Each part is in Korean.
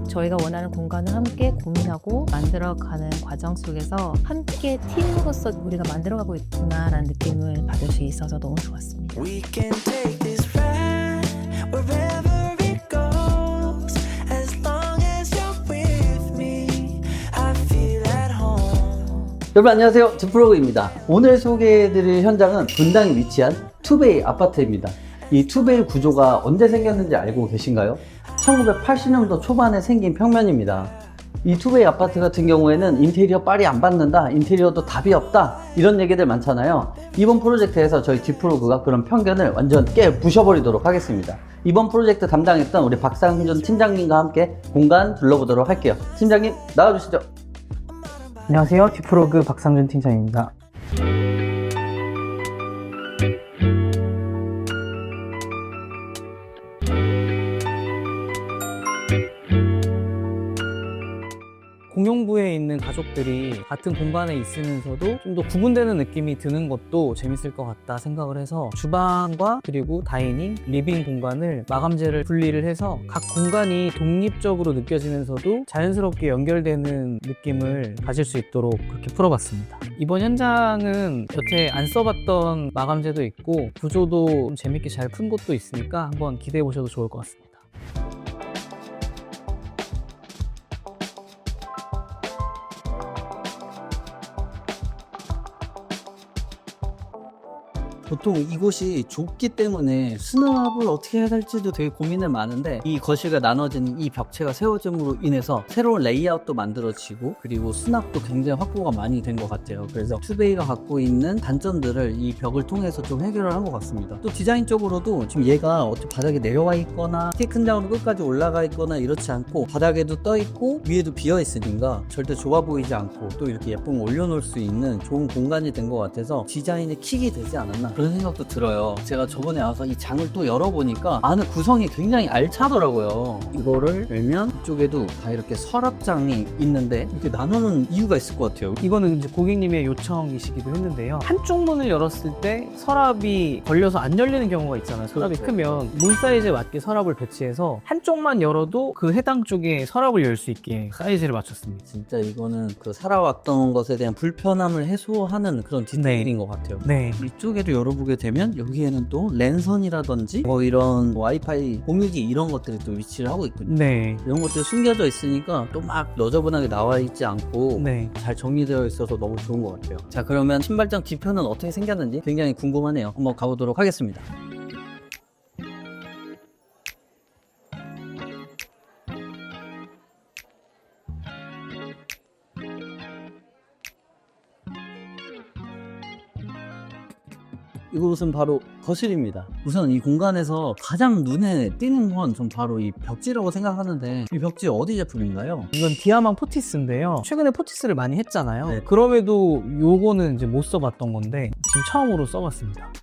저희가 원하는 공간을 함께 고민하고 만들어가는 과정 속에서 함께 팀으로서 우리가 만들어가고 있구나라는 느낌을 받을 수 있어서 너무 좋았습니다. We can take this ride wherever it goes. As long as you're with me, I feel at home. 여러분 안녕하세요, 주프로그입니다. 오늘 소개해드릴 현장은 분당에 위치한 투베이 아파트입니다. 이 투베이 구조가 언제 생겼는지 알고 계신가요? 1980년도 초반에 생긴 평면입니다. 이 투베이 아파트 같은 경우에는 인테리어 빨이 안 받는다, 인테리어도 답이 없다, 이런 얘기들 많잖아요. 이번 프로젝트에서 저희 디프로그가 그런 편견을 완전 부셔버리도록 하겠습니다. 이번 프로젝트 담당했던 우리 박상준 팀장님과 함께 공간 둘러보도록 할게요. 팀장님 나와주시죠. 안녕하세요, 디프로그 박상준 팀장입니다. 공용부에 있는 가족들이 같은 공간에 있으면서도 좀 더 구분되는 느낌이 드는 것도 재밌을 것 같다 생각을 해서 주방과 그리고 다이닝, 리빙 공간을 마감재를 분리를 해서 각 공간이 독립적으로 느껴지면서도 자연스럽게 연결되는 느낌을 가질 수 있도록 그렇게 풀어봤습니다. 이번 현장은 여태 안 써봤던 마감재도 있고 구조도 좀 재밌게 잘 푼 곳도 있으니까 한번 기대해 보셔도 좋을 것 같습니다. 보통 이곳이 좁기 때문에 수납을 어떻게 해야 될지도 되게 고민을 많은데, 이 거실과 나눠진 이 벽체가 세워짐으로 인해서 새로운 레이아웃도 만들어지고 그리고 수납도 굉장히 확보가 많이 된 것 같아요. 그래서 투베이가 갖고 있는 단점들을 이 벽을 통해서 좀 해결을 한 것 같습니다. 또 디자인적으로도 지금 얘가 어떻게 바닥에 내려와 있거나 키 큰 장으로 끝까지 올라가 있거나 이렇지 않고 바닥에도 떠 있고 위에도 비어 있으니까 절대 좁아 보이지 않고 또 이렇게 예쁜 거 올려놓을 수 있는 좋은 공간이 된 것 같아서 디자인의 킥이 되지 않았나 그런 생각도 들어요. 제가 저번에 와서 이 장을 또 열어보니까 안에 구성이 굉장히 알차더라고요. 이거를 열면 이쪽에도 다 이렇게 서랍장이 있는데 이렇게 나누는 이유가 있을 것 같아요. 이거는 이제 고객님의 요청이시기도 했는데요. 한쪽 문을 열었을 때 서랍이 걸려서 안 열리는 경우가 있잖아요. 서랍이 그렇죠. 크면 문 사이즈에 맞게 서랍을 배치해서 한쪽만 열어도 그 해당 쪽에 서랍을 열 수 있게 사이즈를 맞췄습니다. 진짜 이거는 그 살아왔던 것에 대한 불편함을 해소하는 그런 디테일인 것 같아요. 네. 이쪽에도 열어보게 되면 여기에는 또 랜선이라든지 뭐 이런 와이파이 공유기 이런 것들이 또 위치를 하고 있거든요. 네. 이런 것들이 숨겨져 있으니까 또 막 너저분하게 나와 있지 않고 네. 잘 정리되어 있어서 너무 좋은 것 같아요. 자, 그러면 신발장 뒤편은 어떻게 생겼는지 굉장히 궁금하네요. 한번 가보도록 하겠습니다. 이곳은 바로 거실입니다. 우선 이 공간에서 가장 눈에 띄는 건 전 바로 이 벽지라고 생각하는데, 이 벽지 어디 제품인가요? 이건 디아망 포티스인데요. 최근에 포티스를 많이 했잖아요. 네. 그럼에도 요거는 이제 못 써봤던 건데 지금 처음으로 써봤습니다.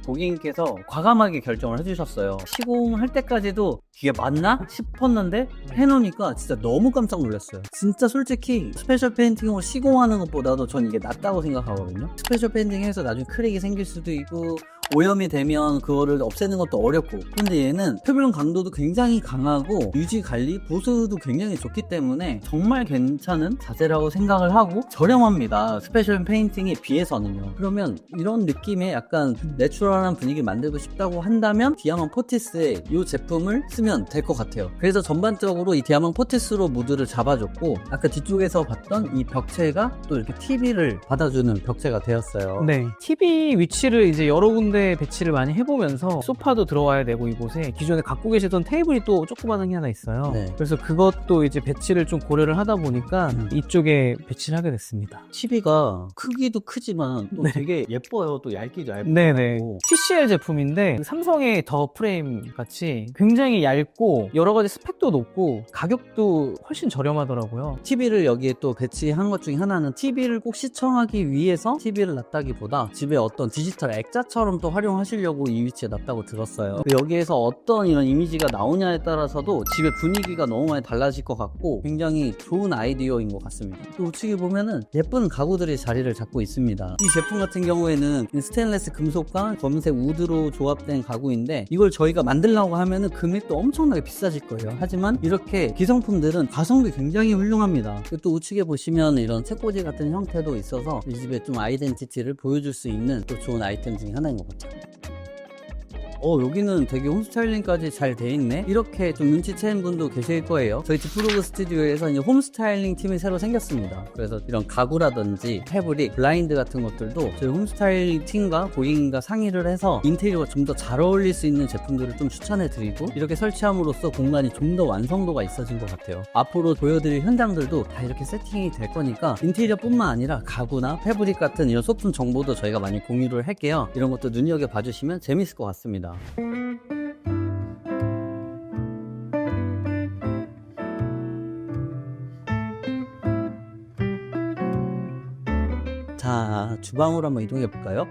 고객님께서 과감하게 결정을 해주셨어요. 시공할 때까지도 이게 맞나 싶었는데 해놓으니까 진짜 너무 깜짝 놀랐어요. 진짜 솔직히 스페셜 페인팅으로 시공하는 것보다도 전 이게 낫다고 생각하거든요. 스페셜 페인팅해서 나중에 크랙이 생길 수도 있고 오염이 되면 그거를 없애는 것도 어렵고, 근데 얘는 표면 강도도 굉장히 강하고 유지 관리 보수도 굉장히 좋기 때문에 정말 괜찮은 자재라고 생각을 하고 저렴합니다. 스페셜 페인팅에 비해서는요. 그러면 이런 느낌의 약간 내추럴한 분위기를 만들고 싶다고 한다면 디아망 포티스의 이 제품을 쓰면 될 것 같아요. 그래서 전반적으로 이 디아망 포티스로 무드를 잡아줬고, 아까 뒤쪽에서 봤던 이 벽체가 또 이렇게 TV를 받아주는 벽체가 되었어요. 네. TV 위치를 이제 여러 군데 배치를 많이 해보면서 소파도 들어와야 되고 이곳에 기존에 갖고 계시던 테이블이 또 조그마한 게 하나 있어요. 네. 그래서 그것도 이제 배치를 좀 고려를 하다 보니까 이쪽에 배치를 하게 됐습니다. TV가 크기도 크지만 또 네. 되게 예뻐요. 또 얇기도 얇고. 네네. TCL 제품인데 삼성의 더 프레임 같이 굉장히 얇고 여러 가지 스펙도 높고 가격도 훨씬 저렴하더라고요. TV를 여기에 또 배치한 것 중에 하나는 TV를 꼭 시청하기 위해서 TV를 놨다기보다 집에 어떤 디지털 액자처럼 또 집에서도 활용하시려고 이 위치에 놨다고 들었어요. 여기에서 어떤 이런 이미지가 나오냐에 따라서도 집의 분위기가 너무 많이 달라질 것 같고 굉장히 좋은 아이디어인 것 같습니다. 또 우측에 보면은 예쁜 가구들이 자리를 잡고 있습니다. 이 제품 같은 경우에는 스테인리스 금속과 검은색 우드로 조합된 가구인데 이걸 저희가 만들려고 하면은 금액도 엄청나게 비싸질 거예요. 하지만 이렇게 기성품들은 가성비 굉장히 훌륭합니다. 그리고 또 우측에 보시면 이런 책꽂이 같은 형태도 있어서 이 집의 좀 아이덴티티를 보여줄 수 있는 또 좋은 아이템 중에 하나인 것 같아요. 여기는 되게 홈스타일링까지 잘 돼 있네. 이렇게 좀 눈치챈 분도 계실 거예요. 저희 디프로그 스튜디오에서 이제 홈스타일링 팀이 새로 생겼습니다. 그래서 이런 가구라든지 패브릭, 블라인드 같은 것들도 저희 홈스타일링 팀과 고객님과 상의를 해서 인테리어가 좀 더 잘 어울릴 수 있는 제품들을 좀 추천해 드리고 이렇게 설치함으로써 공간이 좀 더 완성도가 있어진 것 같아요. 앞으로 보여드릴 현장들도 다 이렇게 세팅이 될 거니까 인테리어뿐만 아니라 가구나 패브릭 같은 이런 소품 정보도 저희가 많이 공유를 할게요. 이런 것도 눈여겨봐 주시면 재밌을 것 같습니다. 자, 주방으로 한번 이동해 볼까요?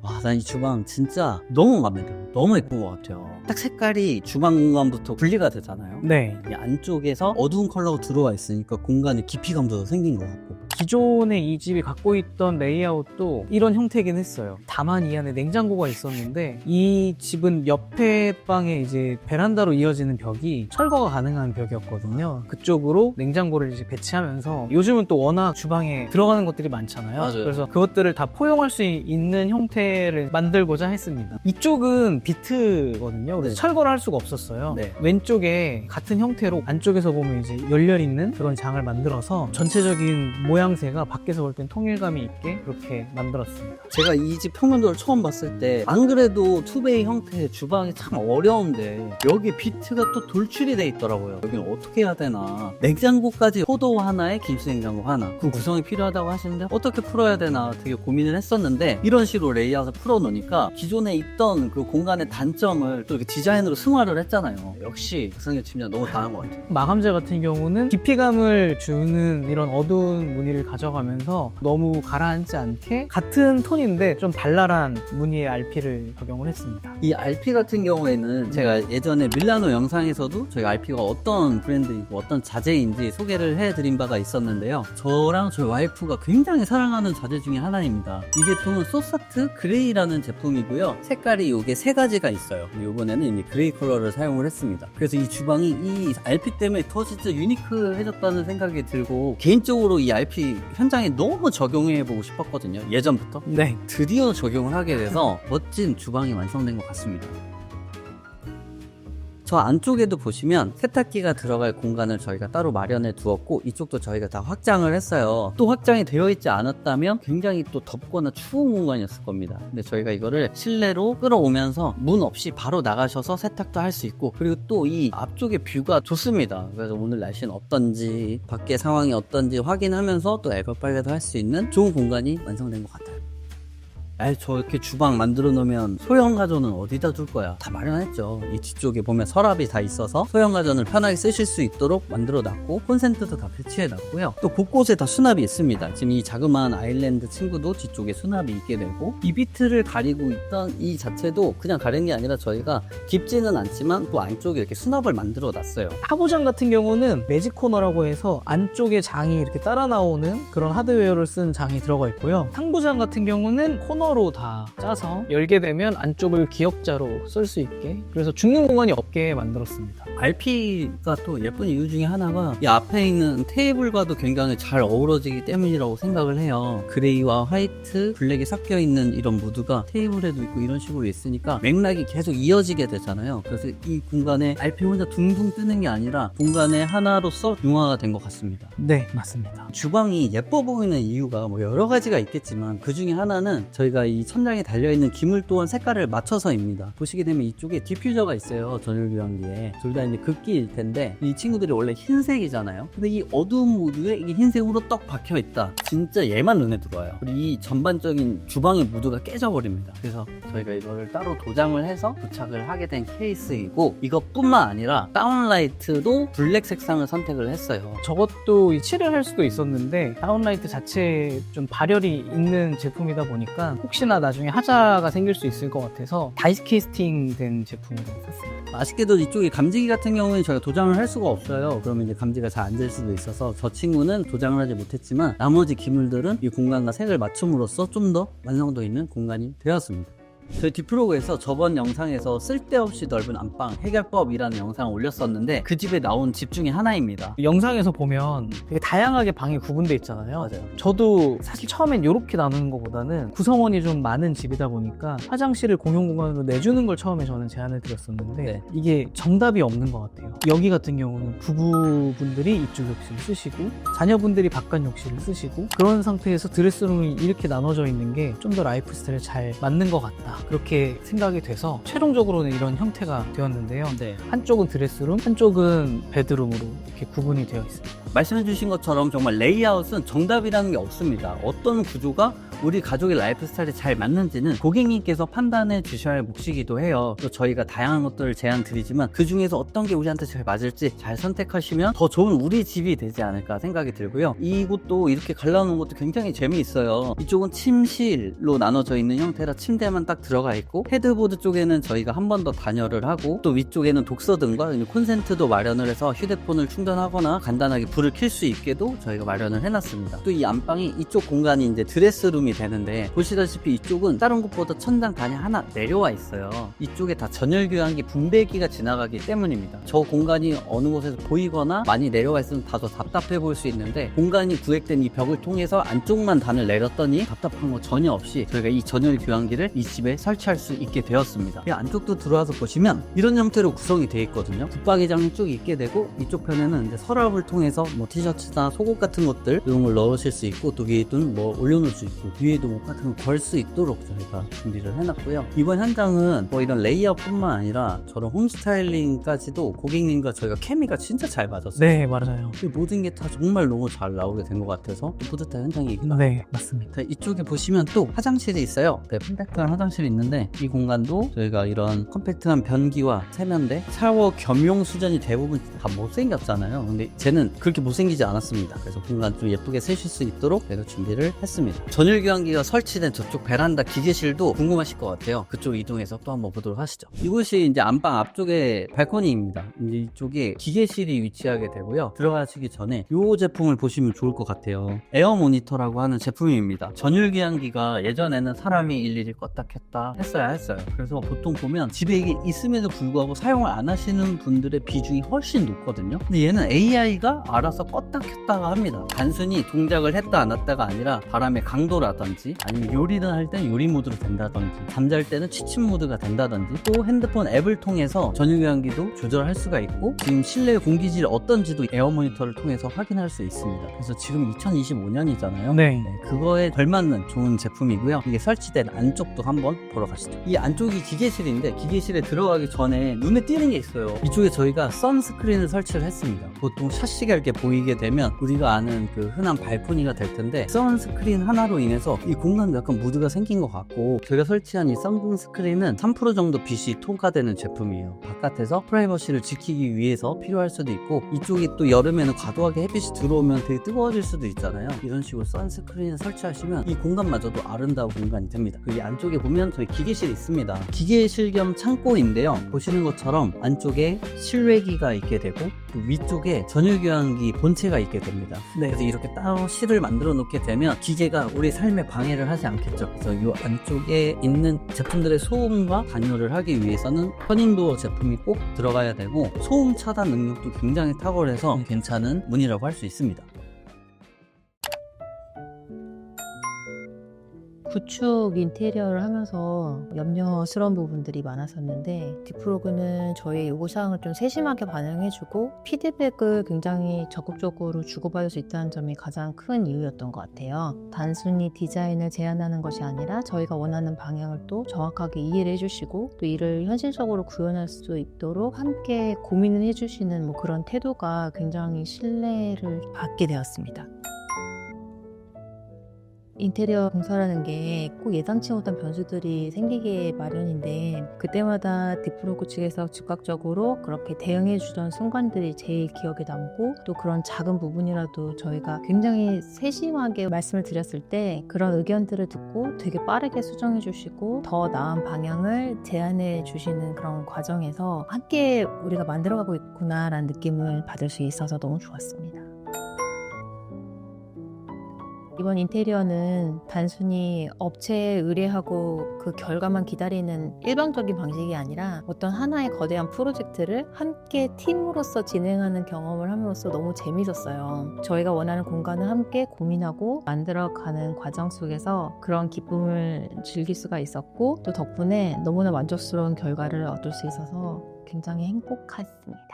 와, 난 이 주방 진짜 너무 마음에 들어요. 너무 예쁜 것 같아요. 딱 색깔이 주방 공간부터 분리가 되잖아요. 네. 이 안쪽에서 어두운 컬러가 들어와 있으니까 공간에 깊이감도 생긴 것 같고. 기존에 이 집이 갖고 있던 레이아웃도 이런 형태긴 했어요. 다만 이 안에 냉장고가 있었는데 이 집은 옆에 방에 이제 베란다로 이어지는 벽이 철거가 가능한 벽이었거든요. 그쪽으로 냉장고를 이제 배치하면서 요즘은 또 워낙 주방에 들어가는 것들이 많잖아요. 맞아요. 그래서 그것들을 다 포용할 수 있는 형태를 만들고자 했습니다. 이쪽은 비트거든요. 그래서 네. 철거를 할 수가 없었어요. 네. 왼쪽에 같은 형태로 안쪽에서 보면 이제 열려 있는 그런 장을 만들어서 전체적인 모양새가 밖에서 볼 땐 통일감이 있게 그렇게 만들었습니다. 제가 이 집 평면도를 처음 봤을 때 안 그래도 투베이 형태의 주방이 참 어려운데 여기 비트가 또 돌출이 돼 있더라고요. 여기는 어떻게 해야 되나. 냉장고까지 포도 하나에 김치냉장고 하나 그 구성이 필요하다고 하시는데 어떻게 풀어야 되나 되게 고민을 했었는데 이런 식으로 레이아웃을 풀어놓으니까 기존에 있던 그 공간의 단점을 또 이렇게 디자인으로 승화를 했잖아요. 역시 박성현 팀장 너무 잘한 것 같아요. 마감재 같은 경우는 깊이감을 주는 이런 어두운 무늬를 가져가면서 너무 가라앉지 않게 같은 톤인데 좀 발랄한 무늬의 RP를 적용을 했습니다. 이 RP 같은 경우에는 제가 예전에 밀라노 영상에서도 저희 RP가 어떤 브랜드이고 어떤 자재인지 소개를 해드린 바가 있었는데요. 저랑 저희 와이프가 굉장히 사랑하는 자재 중에 하나입니다. 이 제품은 소사트 그레이라는 제품이고요. 색깔이 요게 세 가지가 있어요. 요번에는 이제 그레이 컬러를 사용을 했습니다. 그래서 이 주방이 이 RP 때문에 더 진짜 유니크해졌다는 생각이 들고 개인적으로 이 RP 현장에 너무 적용해보고 싶었거든요. 예전부터. 네. 드디어 적용을 하게 돼서 멋진 주방이 완성된 것 같습니다. 저 안쪽에도 보시면 세탁기가 들어갈 공간을 저희가 따로 마련해 두었고 이쪽도 저희가 다 확장을 했어요. 또 확장이 되어 있지 않았다면 굉장히 또 덥거나 추운 공간이었을 겁니다. 근데 저희가 이거를 실내로 끌어오면서 문 없이 바로 나가셔서 세탁도 할 수 있고 그리고 또 이 앞쪽에 뷰가 좋습니다. 그래서 오늘 날씨는 어떤지 밖에 상황이 어떤지 확인하면서 또 에어 빨래도 할 수 있는 좋은 공간이 완성된 것 같아요. 저렇게 주방 만들어 놓으면 소형 가전은 어디다 둘 거야? 다 마련했죠. 이 뒤쪽에 보면 서랍이 다 있어서 소형 가전을 편하게 쓰실 수 있도록 만들어 놨고 콘센트도 다 배치해 놨고요. 또 곳곳에 다 수납이 있습니다. 지금 이 자그마한 아일랜드 친구도 뒤쪽에 수납이 있게 되고 이 비트를 가리고 있던 이 자체도 그냥 가린 게 아니라 저희가 깊지는 않지만 또 안쪽에 이렇게 수납을 만들어 놨어요. 하부장 같은 경우는 매직 코너라고 해서 안쪽에 장이 이렇게 따라 나오는 그런 하드웨어를 쓴 장이 들어가 있고요. 상부장 같은 경우는 코너로 다 짜서 열게 되면 안쪽을 기역자로 쓸 수 있게 그래서 죽는 공간이 없게 만들었습니다. RP가 또 예쁜 이유 중에 하나가 이 앞에 있는 테이블과도 굉장히 잘 어우러지기 때문이라고 생각을 해요. 그레이와 화이트, 블랙이 섞여 있는 이런 무드가 테이블에도 있고 이런 식으로 있으니까 맥락이 계속 이어지게 되잖아요. 그래서 이 공간에 RP 혼자 둥둥 뜨는 게 아니라 공간의 하나로서 융화가 된 것 같습니다. 네, 맞습니다. 주방이 예뻐 보이는 이유가 뭐 여러 가지가 있겠지만 그 중에 하나는 저희가 이 천장에 달려있는 기물 또한 색깔을 맞춰서입니다. 보시게 되면 이쪽에 디퓨저가 있어요. 전열교환기에. 둘 다 이제 극기일 텐데 이 친구들이 원래 흰색이잖아요. 근데 이 어두운 무드에 이게 흰색으로 떡 박혀있다. 진짜 얘만 눈에 들어와요. 그리고 이 전반적인 주방의 무드가 깨져버립니다. 그래서 저희가 이거를 따로 도장을 해서 부착을 하게 된 케이스이고 이것뿐만 아니라 다운라이트도 블랙 색상을 선택을 했어요. 저것도 칠을 할 수도 있었는데 다운라이트 자체에 좀 발열이 있는 제품이다 보니까 혹시나 나중에 하자가 생길 수 있을 것 같아서 다이스 캐스팅 된 제품으로 샀습니다. 아쉽게도 이쪽에 감지기 같은 경우는 저희가 도장을 할 수가 없어요. 그러면 이제 감지가 잘 안 될 수도 있어서 저 친구는 도장을 하지 못했지만 나머지 기물들은 이 공간과 색을 맞춤으로써 좀 더 완성도 있는 공간이 되었습니다. 저희 디프로그에서 저번 영상에서 쓸데없이 넓은 안방 해결법이라는 영상을 올렸었는데 그 집에 나온 집 중에 하나입니다. 영상에서 보면 되게 다양하게 방이 구분돼 있잖아요. 맞아요. 저도 사실 처음엔 이렇게 나누는 것보다는 구성원이 좀 많은 집이다 보니까 화장실을 공용 공간으로 내주는 걸 처음에 저는 제안을 드렸었는데 네. 이게 정답이 없는 것 같아요. 여기 같은 경우는 부부분들이 이쪽 욕실을 쓰시고 자녀분들이 바깥 욕실을 쓰시고 그런 상태에서 드레스룸이 이렇게 나눠져 있는 게 좀 더 라이프 스타일에 잘 맞는 것 같다. 그렇게 생각이 돼서 최종적으로는 이런 형태가 되었는데요. 네. 한쪽은 드레스룸, 한쪽은 베드룸으로 이렇게 구분이 되어 있습니다. 말씀해주신 것처럼 정말 레이아웃은 정답이라는 게 없습니다. 어떤 구조가 우리 가족의 라이프 스타일에 잘 맞는지는 고객님께서 판단해 주셔야 할 몫이기도 해요. 또 저희가 다양한 것들을 제안 드리지만 그 중에서 어떤 게 우리한테 잘 맞을지 잘 선택하시면 더 좋은 우리 집이 되지 않을까 생각이 들고요. 이곳도 이렇게 갈라놓은 것도 굉장히 재미있어요. 이쪽은 침실로 나눠져 있는 형태라 침대만 딱 들어가 있고 헤드보드 쪽에는 저희가 한 번 더 단열을 하고 또 위쪽에는 독서등과 콘센트도 마련을 해서 휴대폰을 충전하거나 간단하게 불을 켤 수 있게도 저희가 마련을 해놨습니다. 또 이 안방이 이쪽 공간이 이제 드레스룸이 되는데 보시다시피 이쪽은 다른 곳보다 천장 단이 하나 내려와 있어요. 이쪽에 다 전열교환기 분배기가 지나가기 때문입니다. 저 공간이 어느 곳에서 보이거나 많이 내려와 있으면 다소 답답해 보일 수 있는데 공간이 구획된 이 벽을 통해서 안쪽만 단을 내렸더니 답답한 거 전혀 없이 저희가 이 전열교환기를 이 집에 설치할 수 있게 되었습니다. 이 안쪽도 들어와서 보시면 이런 형태로 구성이 되어 있거든요. 붙박이장이 쭉 있게 되고 이쪽 편에는 이제 서랍을 통해서 뭐 티셔츠나 속옷 같은 것들 이런 걸 넣으실 수 있고 또 위에도 뭐 올려놓을 수 있고 위에도 옷 같은 거 걸 수 있도록 저희가 준비를 해놨고요. 이번 현장은 뭐 이런 레이아웃뿐만 아니라 저런 홈스타일링까지도 고객님과 저희가 케미가 진짜 잘 맞았어요. 네, 맞아요. 모든 게 다 정말 너무 잘 나오게 된 것 같아서 뿌듯한 현장이기도 네, 맞습니다. 자, 이쪽에 보시면 또 화장실이 있어요. 네, 컴팩트한 화장실이 있는데 이 공간도 저희가 이런 컴팩트한 변기와 세면대, 샤워 겸용 수전이 대부분 다 못생겼잖아요. 근데 쟤는 그렇게 못생기지 않았습니다. 그래서 공간 좀 예쁘게 쓰실 수 있도록 저희가 준비를 했습니다. 전열교환기가 설치된 저쪽 베란다 기계실도 궁금하실 것 같아요. 그쪽 이동해서 또 한번 보도록 하시죠. 이곳이 이제 안방 앞쪽에 발코니입니다. 이제 이쪽에 기계실이 위치하게 되고요. 들어가시기 전에 이 제품을 보시면 좋을 것 같아요. 에어 모니터라고 하는 제품입니다. 전열교환기가 예전에는 사람이 일일이 껐다 켰다 했어요. 그래서 보통 보면 집에 이게 있음에도 불구하고 사용을 안 하시는 분들의 비중이 훨씬 높거든요. 근데 얘는 AI가 알아서 껐다 켰다가 합니다. 단순히 동작을 했다 안 했다가 아니라 바람의 강도라든지 아니면 요리를 할 때는 요리 모드로 된다든지 잠잘 때는 취침 모드가 된다든지 또 핸드폰 앱을 통해서 전열교환기도 조절할 수가 있고 지금 실내 공기질이 어떤지도 에어 모니터를 통해서 확인할 수 있습니다. 그래서 지금 2025년이잖아요. 네. 그거에 걸맞는 좋은 제품이고요. 이게 설치된 안쪽도 한번 보러 가시죠. 이 안쪽이 기계실인데 기계실에 들어가기 전에 눈에 띄는 게 있어요. 이쪽에 저희가 선스크린을 설치를 했습니다. 보통 샤시가 이렇게 보이게 되면 우리가 아는 그 흔한 발코니가 될 텐데 선스크린 하나로 인해서 이 공간도 약간 무드가 생긴 것 같고 저희가 설치한 이 선스크린은 3% 정도 빛이 통과되는 제품이에요. 바깥에서 프라이버시를 지키기 위해서 필요할 수도 있고 이쪽이 또 여름에는 과도하게 햇빛이 들어오면 되게 뜨거워질 수도 있잖아요. 이런 식으로 선스크린을 설치하시면 이 공간마저도 아름다운 공간이 됩니다. 그 이 안쪽에 보면 저희 기계실이 있습니다. 기계실 겸 창고인데요. 보시는 것처럼 안쪽에 실외기가 있게 되고 또 위쪽에 전열교환기 본체가 있게 됩니다. 네. 그래서 이렇게 따로 실을 만들어 놓게 되면 기계가 우리 삶에 방해를 하지 않겠죠. 그래서 이 안쪽에 있는 제품들의 소음과 단열을 하기 위해서는 터닝도어 제품이 꼭 들어가야 되고 소음 차단 능력도 굉장히 탁월해서 괜찮은 문이라고 할 수 있습니다. 구축 인테리어를 하면서 염려스러운 부분들이 많았었는데 디프로그는 저희 요구사항을 좀 세심하게 반영해주고 피드백을 굉장히 적극적으로 주고받을 수 있다는 점이 가장 큰 이유였던 것 같아요. 단순히 디자인을 제안하는 것이 아니라 저희가 원하는 방향을 또 정확하게 이해를 해주시고 또 이를 현실적으로 구현할 수 있도록 함께 고민을 해주시는 뭐 그런 태도가 굉장히 신뢰를 받게 되었습니다. 인테리어 공사라는 게 꼭 예상치 못한 변수들이 생기게 마련인데 그때마다 디프로그 측에서 즉각적으로 그렇게 대응해 주던 순간들이 제일 기억에 남고 또 그런 작은 부분이라도 저희가 굉장히 세심하게 말씀을 드렸을 때 그런 의견들을 듣고 되게 빠르게 수정해 주시고 더 나은 방향을 제안해 주시는 그런 과정에서 함께 우리가 만들어가고 있구나라는 느낌을 받을 수 있어서 너무 좋았습니다. 이번 인테리어는 단순히 업체에 의뢰하고 그 결과만 기다리는 일방적인 방식이 아니라 어떤 하나의 거대한 프로젝트를 함께 팀으로서 진행하는 경험을 함으로써 너무 재밌었어요. 저희가 원하는 공간을 함께 고민하고 만들어가는 과정 속에서 그런 기쁨을 즐길 수가 있었고 또 덕분에 너무나 만족스러운 결과를 얻을 수 있어서 굉장히 행복했습니다.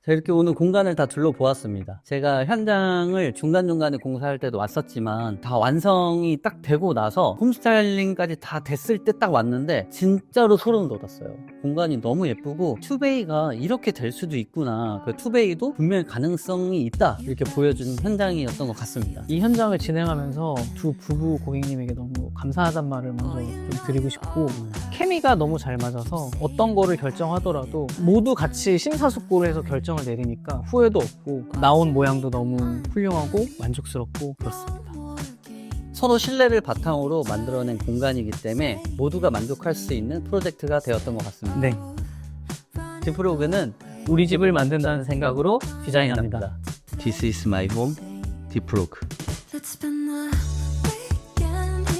자, 이렇게 오늘 공간을 다 둘러보았습니다. 제가 현장을 중간중간에 공사할 때도 왔었지만 다 완성이 딱 되고 나서 홈스타일링까지 다 됐을 때 딱 왔는데 진짜로 소름 돋았어요. 공간이 너무 예쁘고 투베이가 이렇게 될 수도 있구나. 그 투베이도 분명히 가능성이 있다. 이렇게 보여준 현장이었던 것 같습니다. 이 현장을 진행하면서 두 부부 고객님에게 너무 감사하단 말을 먼저 좀 드리고 싶고 케미가 너무 잘 맞아서 어떤 거를 결정하더라도 모두 같이 심사숙고를 해서 결정을 내리니까 후회도 없고 나온 모양도 너무 훌륭하고 만족스럽고 그렇습니다. 서로 신뢰를 바탕으로 만들어낸 공간이기 때문에 모두가 만족할 수 있는 프로젝트가 되었던 것 같습니다. 네, 디프로그는 우리 집을 만든다는 생각으로 디자인합니다. This is my home, 디프로그. Let's spend the